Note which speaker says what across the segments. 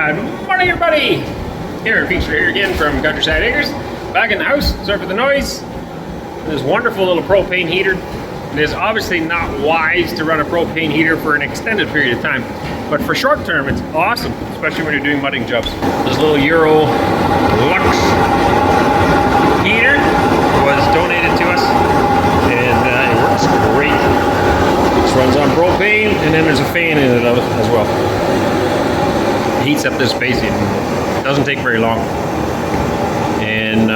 Speaker 1: Good morning, everybody! Here, Feature here again from Countryside Acres. Back in the house, sorry for the noise. This wonderful little propane heater. It is obviously not wise to run a propane heater for an extended period of time, but for short term, it's awesome, especially when you're doing mudding jobs. This little Euro Lux heater was donated to us, and it works great. This runs on propane, and then there's a fan in it as well. It heats up this space. It doesn't take very long. And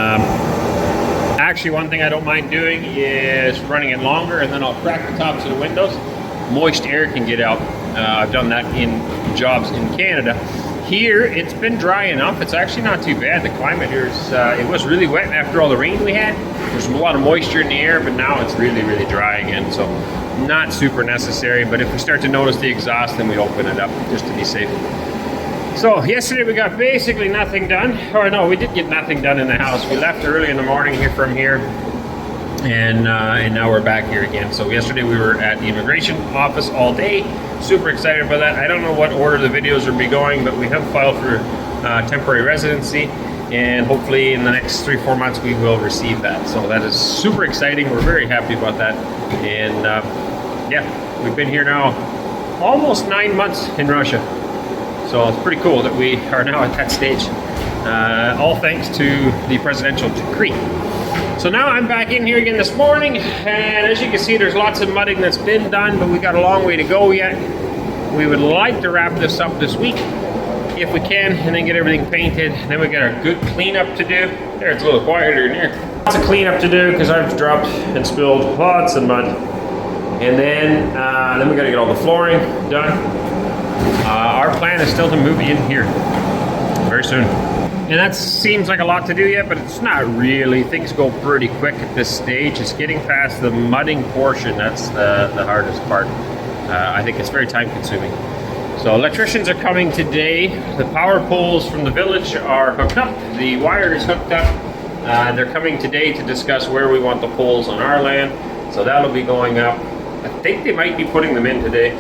Speaker 1: actually, one thing I don't mind doing is running it longer, and then I'll crack the tops of the windows. Moist air can get out. I've done that in jobs in Canada. Here, it's been dry enough. It's actually not too bad. The climate here is, it was really wet after all the rain we had. There's a lot of moisture in the air, but now it's really, really dry again. So not super necessary, but if we start to notice the exhaust, then we open it up just to be safe. So yesterday we got basically nothing done. Or no, we did get nothing done in the house. We left early in the morning here from here, and now we're back here again. So yesterday we were at the immigration office all day. Super excited about that. I don't know what order the videos will be going, but we have filed for temporary residency, and hopefully in the next 3-4 months we will receive that. So that is super exciting. We're very happy about that. And yeah, we've been here now almost 9 months in Russia. So it's pretty cool that we are now at that stage, all thanks to the presidential decree. So now I'm back in here again this morning, and as you can see, there's lots of mudding that's been done, but we got a long way to go yet. We would like to wrap this up this week, if we can, and then get everything painted. And then we got a good cleanup to do. There, it's a little quieter in here. Lots of cleanup to do because I've dropped and spilled lots of mud. And then we got to get all the flooring done. Our plan is still to move in here very soon. And that seems like a lot to do yet, but it's not really. Things go pretty quick at this stage. It's getting past the mudding portion. That's the hardest part. I think it's very time consuming. So electricians are coming today. The power poles from the village are hooked up. The wire is hooked up. They're coming today to discuss where we want the poles on our land. So that'll be going up. I think they might be putting them in today.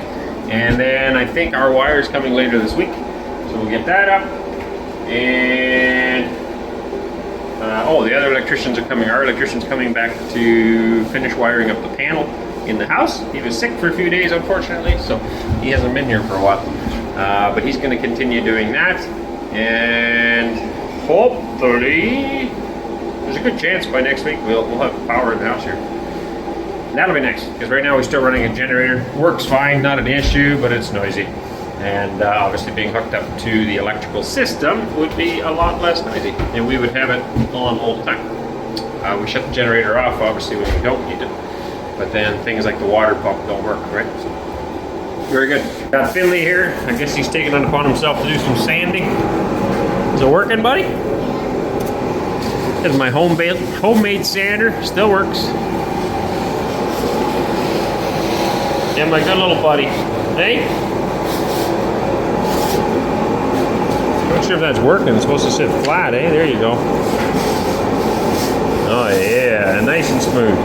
Speaker 1: And then I think our wire is coming later this week. So we'll get that up. And oh, the other electricians are coming. Our electrician's coming back to finish wiring up the panel in the house. He was sick for a few days, unfortunately, so he hasn't been here for a while. But he's going to continue doing that. And hopefully, there's a good chance by next week we'll have power in the house here. That'll be nice, because right now we're still running a generator. Works fine, not an issue, but it's noisy. And obviously being hooked up to the electrical system would be a lot less noisy, and we would have it on all the time. We shut the generator off, obviously, when we don't need it. But then things like the water pump don't work, right? So, very good. Got Finley here. I guess he's taking it upon himself to do some sanding. Is it working, buddy? This is my homemade sander. Still works. Yeah, my good little buddy. Hey? Not sure if that's working. It's supposed to sit flat, eh? There you go. Oh yeah, nice and smooth.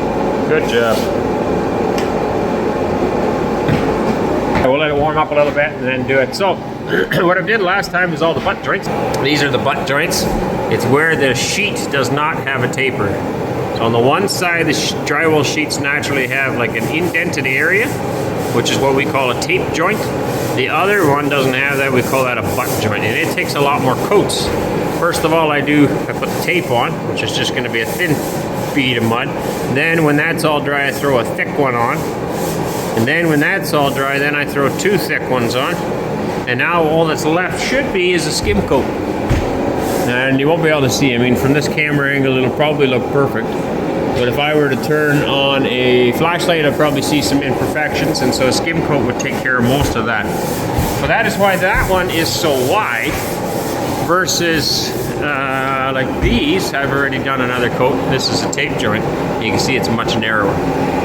Speaker 1: Good job. We'll let it warm up a little bit and then do it. So, what I did last time is all the butt joints. These are the butt joints. It's where the sheet does not have a taper. So on the one side, the drywall sheets naturally have like an indented area, which is what we call a tape joint. The other one doesn't have that. We call that a butt joint, and it takes a lot more coats. First of all, I put the tape on, which is just going to be a thin bead of mud. Then when that's all dry, I throw a thick one on. And then when that's all dry, then I throw 2 thick ones on. And now all that's left should be is a skim coat. And you won't be able to see. I mean, from this camera angle, it'll probably look perfect. But if I were to turn on a flashlight, I'd probably see some imperfections, and so a skim coat would take care of most of that. So that is why that one is so wide versus like these. I've already done another coat. This is a tape joint. You can see it's much narrower.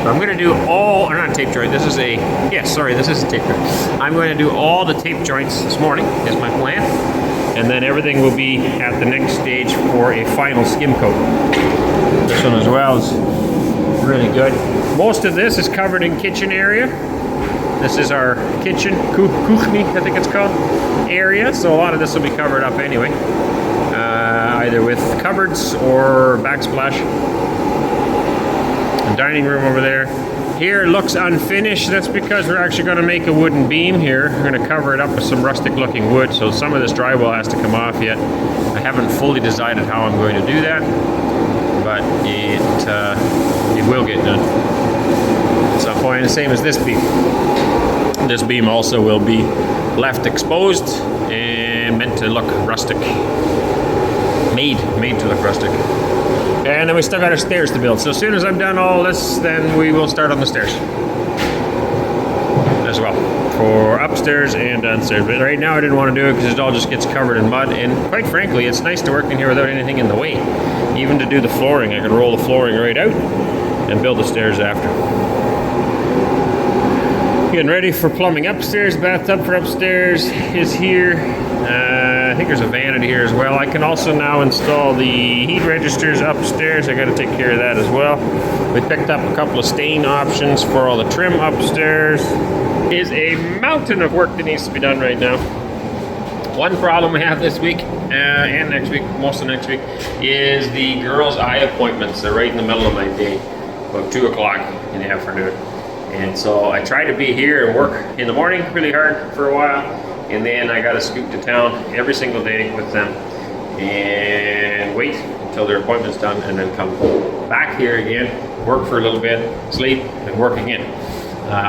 Speaker 1: So I'm going to do all, or not tape joint, this is a, yes, sorry, this is a tape joint. I'm going to do all the tape joints this morning, is my plan. And then everything will be at the next stage for a final skim coat. This one as well is really good. Most of this is covered in kitchen area. This is our kitchen, kuchni, I think it's called, area. So a lot of this will be covered up anyway, either with cupboards or backsplash. The dining room over there. Here it looks unfinished. That's because we're actually going to make a wooden beam here. We're going to cover it up with some rustic looking wood. So some of this drywall has to come off yet. I haven't fully decided how I'm going to do that, but it will get done at some point. The same as this beam. This beam also will be left exposed and meant to look rustic. Made to look rustic. And then we still got our stairs to build. So as soon as I'm done all this, then we will start on the stairs as well, for upstairs and downstairs. But right now I didn't want to do it because it all just gets covered in mud. And quite frankly, it's nice to work in here without anything in the way. Even to do the flooring, I could roll the flooring right out and build the stairs after. Getting ready for plumbing upstairs. Bathtub for upstairs is here. I think there's a vanity here as well. I can also now install the heat registers upstairs. I got to take care of that as well. We picked up a couple of stain options for all the trim upstairs. Is a mountain of work that needs to be done right now. One problem we have this week and next week, most of next week, is the girls' eye appointments. They're right in the middle of my day, about 2 o'clock in the afternoon. And so I try to be here and work in the morning really hard for a while, and then I got to scoot to town every single day with them and wait until their appointment's done, and then come back here again, work for a little bit, sleep, and work again.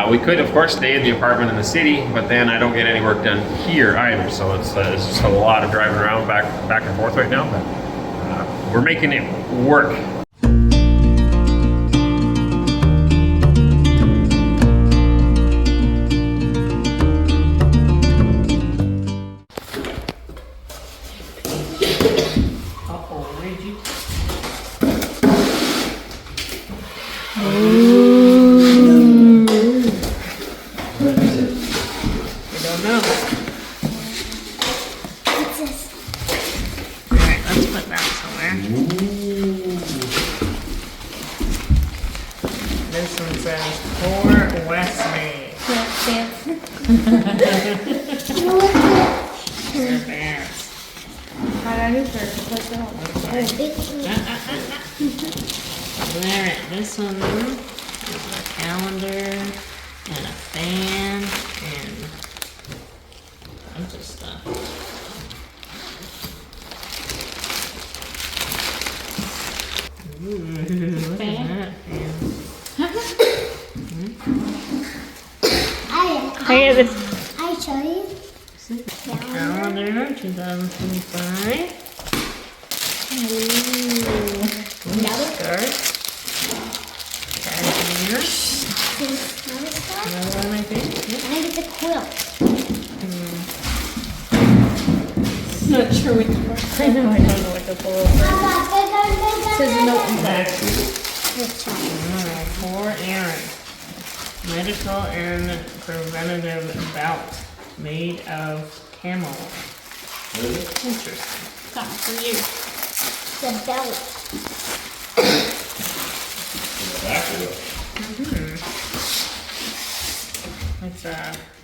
Speaker 1: We could, of course, stay in the apartment in the city, but then I don't get any work done here either. So it's just a lot of driving around back and forth right now, but we're making it work.
Speaker 2: This one is a calendar and a fan and a bunch of stuff. Ooh, look at that fan.
Speaker 3: I show you.
Speaker 2: Calendar 2025. Skirt. Another one, I think. Yeah.
Speaker 3: I get the quilt.
Speaker 2: Not sure which one. I know, I don't know what to pull over. It says note in back. For Arend. Medical and preventative belt made of camel. Interesting. Something for you.
Speaker 3: The belt.
Speaker 2: It's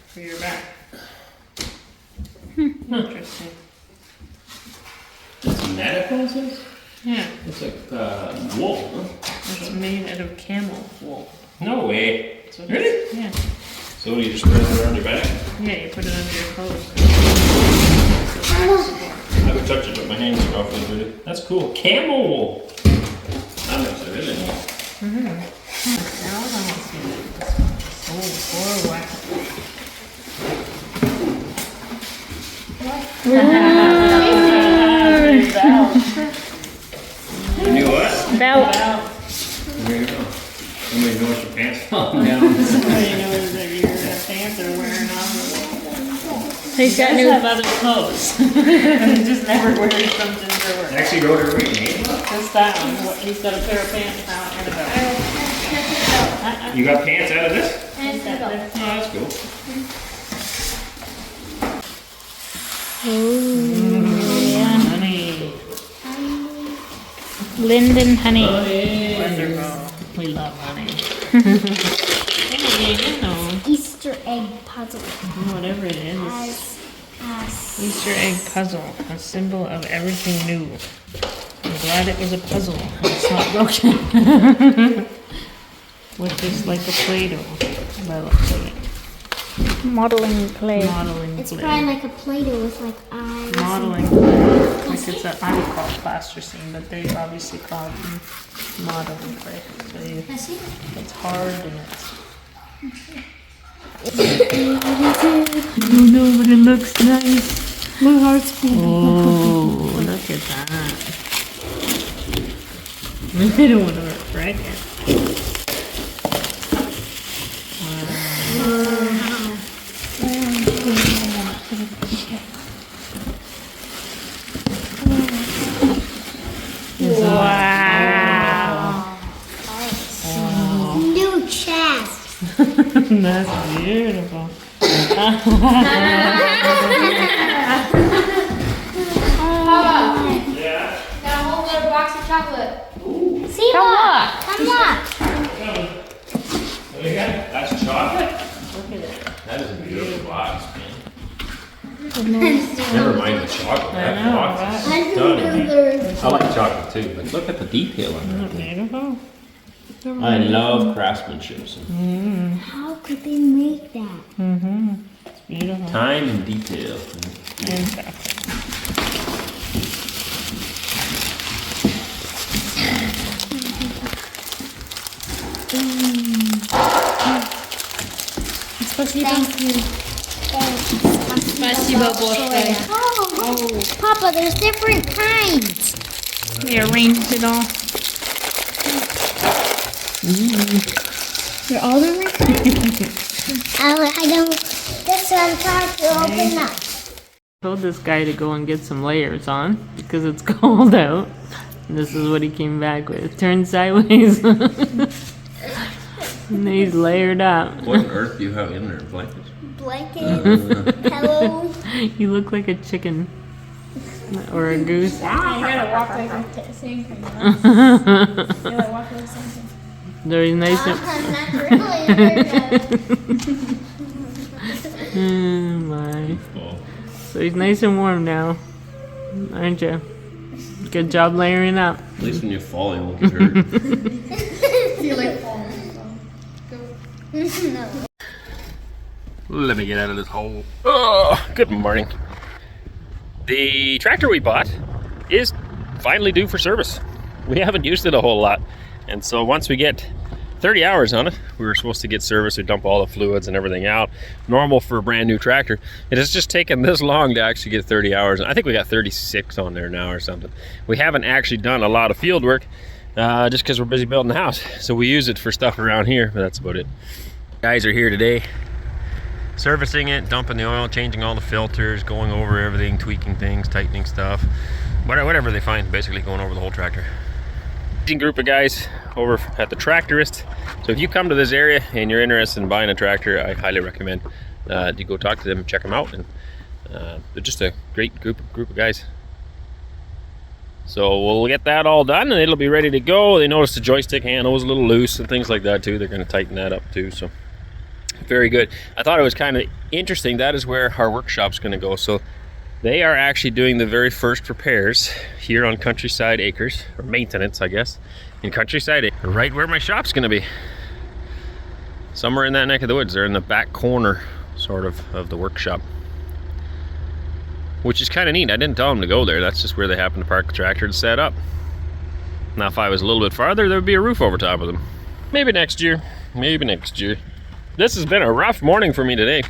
Speaker 2: for your back. Interesting.
Speaker 1: It's medical, it says?
Speaker 2: Yeah.
Speaker 1: It's like wool, huh?
Speaker 2: It's made out of camel wool.
Speaker 1: No way.
Speaker 2: So
Speaker 1: Really?
Speaker 2: Yeah.
Speaker 1: So you just put it around your back?
Speaker 2: Yeah, you put it under your clothes.
Speaker 1: I would touch it, but my hands are awfully dirty. That's cool. Camel wool. That makes it really nice. You knew what?
Speaker 3: Belt.
Speaker 1: There you go. Somebody knows your pants falling down.
Speaker 2: Somebody knows that your pants are wearing off.
Speaker 3: He's got
Speaker 2: He
Speaker 3: new.
Speaker 2: does have other clothes. He just never wears something to work.
Speaker 1: Actually wrote her weight.
Speaker 2: Just that one. He's got a pair of pants now and a belt.
Speaker 1: You got pants out of this?
Speaker 2: He's got this.
Speaker 1: Oh, that's cool.
Speaker 2: Honey.
Speaker 3: Linden honey.
Speaker 2: Wonderful. We love honey. Hey, you know.
Speaker 3: Easter egg puzzle.
Speaker 2: Whatever it is.
Speaker 3: As
Speaker 2: Easter egg puzzle, a symbol of everything new. I'm glad it was a puzzle. It's not broken. With just like a Play-Doh. By the looks of it.
Speaker 3: modeling clay.
Speaker 2: Modeling
Speaker 3: It's
Speaker 2: clay.
Speaker 3: probably like a Play-Doh with like eyes.
Speaker 2: Modeling clay. Like it's a, I would call it plasticine, but they obviously call it modeling clay. So you,
Speaker 3: I see.
Speaker 2: it's hard and it's.
Speaker 3: I
Speaker 2: don't know, but it looks nice.
Speaker 3: My heart's beating.
Speaker 2: Oh, look at that. I don't want to wreck it.
Speaker 3: Wow. New chest.
Speaker 2: That's beautiful.
Speaker 1: Yeah.
Speaker 4: Got a whole little box of chocolate.
Speaker 3: See what? Come on.
Speaker 1: That's chocolate.
Speaker 2: Look at it.
Speaker 1: That is a beautiful box, man. Never mind the chocolate. That
Speaker 2: know,
Speaker 1: box is
Speaker 3: I
Speaker 1: stunning.
Speaker 3: do
Speaker 1: I like chocolate too, but look at the detail on
Speaker 2: Isn't
Speaker 1: that
Speaker 2: it
Speaker 1: thing.
Speaker 2: beautiful?
Speaker 1: I love craftsmanship. So
Speaker 3: How could they make that?
Speaker 2: It's beautiful.
Speaker 1: time and detail.
Speaker 2: And chocolate.
Speaker 3: Thank you.
Speaker 4: Спасибо большое.
Speaker 3: Oh, Papa, there's different kinds.
Speaker 2: They arranged it all.
Speaker 3: They're all different kinds? I don't. This one trying to open up.
Speaker 2: Told this guy to go and get some layers on because it's cold out. And this is what he came back with. Turned sideways. And he's layered up.
Speaker 1: What on earth do you have in there? Blankets?
Speaker 3: Blankets, pillows.
Speaker 2: You look like a chicken. Or a goose.
Speaker 4: You gotta walk like the same thing. You gotta walk like the same thing.
Speaker 2: Very nice.
Speaker 3: Not really.
Speaker 2: Oh my.
Speaker 1: Oh.
Speaker 2: So he's nice and warm now. Aren't you? Good job layering up.
Speaker 1: At least when you fall, you won't get hurt.
Speaker 4: Feel like falling.
Speaker 3: No.
Speaker 1: Let me get out of this hole. Oh, good morning. The tractor we bought is finally due for service. We haven't used it a whole lot. And so once we get 30 hours on it, we were supposed to get service. We dump all the fluids and everything out. Normal for a brand new tractor. It has just taken this long to actually get 30 hours. I think we got 36 on there now or something. We haven't actually done a lot of field work just because we're busy building the house. So we use it for stuff around here, but that's about it. Guys are here today, servicing it, dumping the oil, changing all the filters, going over everything, tweaking things, tightening stuff, whatever they find, basically going over the whole tractor. Amazing group of guys over at the Tractorist. So if you come to this area and you're interested in buying a tractor, I highly recommend you go talk to them and check them out. And they're just a great group of guys. So we'll get that all done and it'll be ready to go. They noticed the joystick handle was a little loose and things like that too. They're going to tighten that up too. So very good. I thought it was kind of interesting. That is where our workshop's going to go. So they are actually doing the very first repairs here on Countryside Acres, or maintenance, I guess, in Countryside Acres, right where my shop's going to be. Somewhere in that neck of the woods. They're in the back corner, sort of the workshop, which is kind of neat. I didn't tell them to go there. That's just where they happen to park the tractor and set up. Now, if I was a little bit farther, there would be a roof over top of them. Maybe next year. Maybe next year. This has been a rough morning for me today.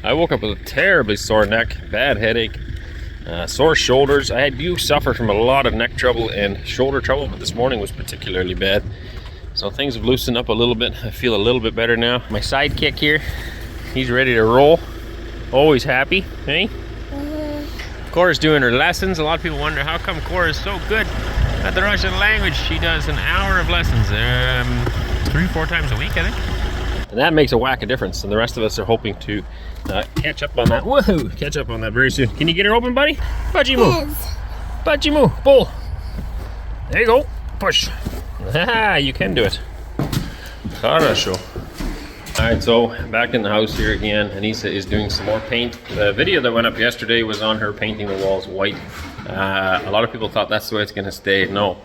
Speaker 1: I woke up with a terribly sore neck, bad headache, sore shoulders. I do suffer from a lot of neck trouble and shoulder trouble, but this morning was particularly bad. So things have loosened up a little bit. I feel a little bit better now. My sidekick here, he's ready to roll. Always happy, hey? Cora's doing her lessons. A lot of people wonder how come Cora is so good at the Russian language. She does an hour of lessons 3-4 times a week, I think. And that makes a whack of difference. And the rest of us are hoping to catch up on that. Woohoo! Catch up on that very soon. Can you get her open, buddy? Budgie move. Budgie move. Pull. There you go. Push. Ah, you can do it. Хорошо. Alright, so back in the house here again. Anneesa is doing some more paint. The video that went up yesterday was on her painting the walls white. A lot of people thought that's the way it's going to stay. No.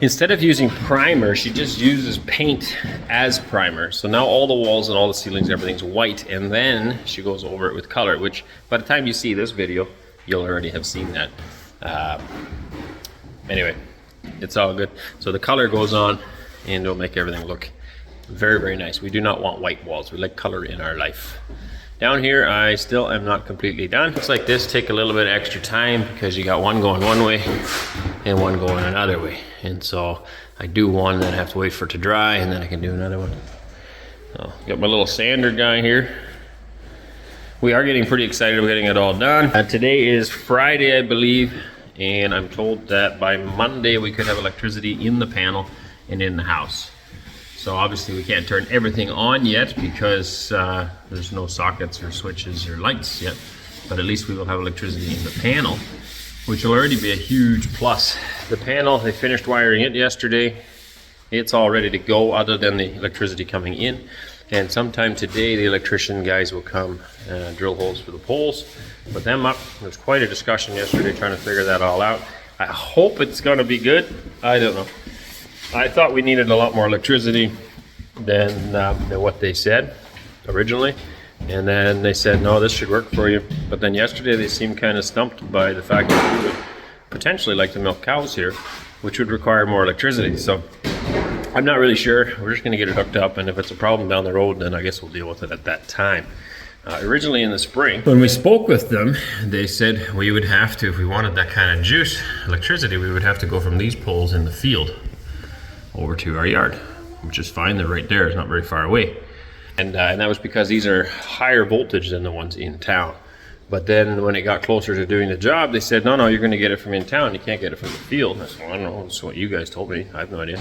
Speaker 1: Instead of using primer, she just uses paint as primer. So now all the walls and all the ceilings, everything's white, and then she goes over it with color, which by the time you see this video, you'll already have seen that. Anyway, it's all good. So the color goes on and it'll make everything look very, very nice. We do not want white walls. We like color in our life. Down here, I still am not completely done. Looks like this take a little bit extra time because you got one going one way and one going another way. And so I do one, then I have to wait for it to dry, and then I can do another one. So got my little sander guy here. We are getting pretty excited about getting it all done. Today is Friday, I believe, and I'm told that by Monday we could have electricity in the panel and in the house. So obviously we can't turn everything on yet because there's no sockets or switches or lights yet, but at least we will have electricity in the panel, which will already be a huge plus. The panel, they finished wiring it yesterday. It's all ready to go other than the electricity coming in. And sometime today the electrician guys will come and drill holes for the poles, put them up. There was quite a discussion yesterday trying to figure that all out. I hope it's gonna be good. I don't know. I thought we needed a lot more electricity than what they said originally. And then they said, no, this should work for you. But then yesterday they seemed kind of stumped by the fact that we would potentially like to milk cows here, which would require more electricity. So I'm not really sure. We're just gonna get it hooked up, and if it's a problem down the road, then I guess we'll deal with it at that time. Originally in the spring, when we spoke with them, they said we would have to, if we wanted that kind of juice, electricity, we would have to go from these poles in the field over to our yard, which is fine. They're right there. It's not very far away. And that was because these are higher voltage than the ones in town. But then when it got closer to doing the job, they said, no, you're going to get it from in town. You can't get it from the field. I said, well, I don't know. That's what you guys told me. I have no idea.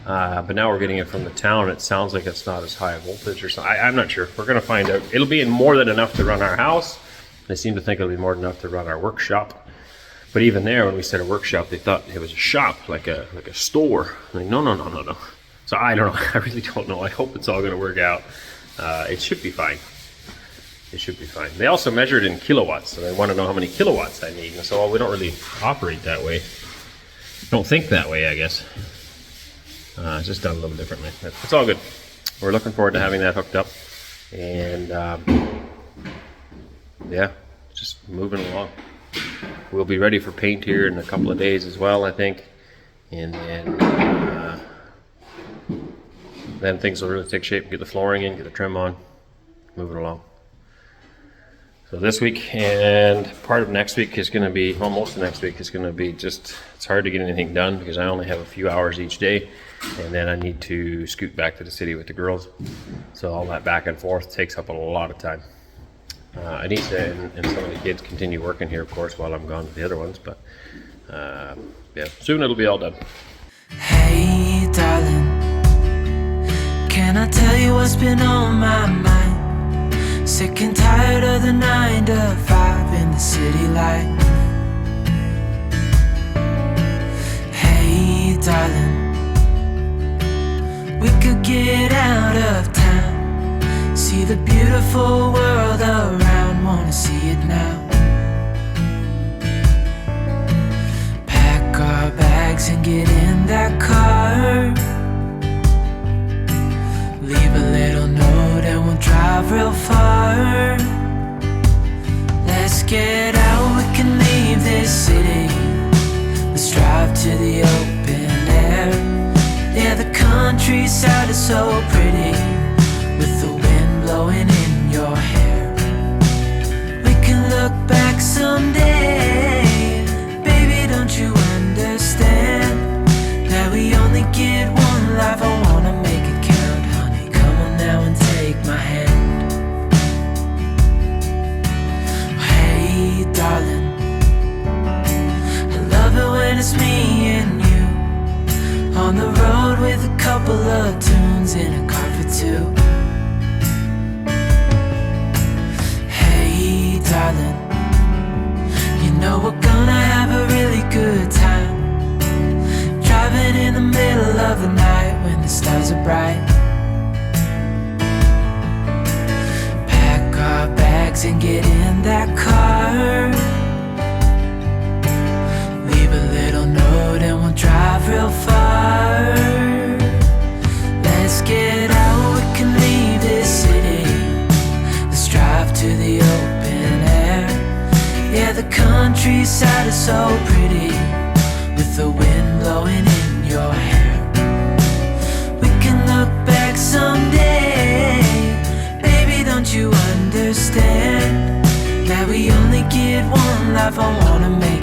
Speaker 1: But now we're getting it from the town. It sounds like it's not as high a voltage or something. I'm not sure. We're going to find out. It'll be more than enough to run our house. They seem to think it'll be more than enough to run our workshop. But even there, when we said a workshop, they thought it was a shop, like a store. I'm like, no. So I don't know. I really don't know. I hope it's all going to work out. It should be fine. It should be fine. They also measured in kilowatts, so they want to know how many kilowatts I need. And so, well, we don't really operate that way. Don't think that way, I guess. It's just done a little differently. It's all good. We're looking forward to having that hooked up. And, yeah, just moving along. We'll be ready for paint here in a couple of days as well, I think. And then things will really take shape. Get the flooring in, get the trim on, moving along. So this week and part of next week is going to be, well, most of next week is going to be just, it's hard to get anything done because I only have a few hours each day. And then I need to scoot back to the city with the girls. So all that back and forth takes up a lot of time. Anneesa and some of the kids continue working here, of course, while I'm gone with the other ones. But yeah, soon it'll be all done.
Speaker 5: Hey, darling, can I tell you what's been on my mind? Sick and tired of the 9 to 5 in the city life. Hey, darling, we could get out of town, see the beautiful world around, wanna see it now. Pack our bags and get in that car, leave a little note and we'll drive real far. Let's get out, we can leave this city. Let's drive to the open air. Yeah, the countryside is so pretty, with the wind blowing in your hair. We can look back someday. Baby, don't you understand that we only get one life? I wanna make it count, honey. Come on now and take my hand. Hey, darling, I love it when it's me and you on the road with a couple of tunes in a car for two. Hey, darling, you know we're gonna have a really good time, driving in the middle of the night when the stars are bright. bags and get in that car. Leave a little note and we'll drive real far. Let's get out, we can leave this city. Let's drive to the open air. Yeah, the countryside is so pretty, with the wind blowing in your hair. We can look back someday. Baby, don't you understand that we only get one life? I wanna make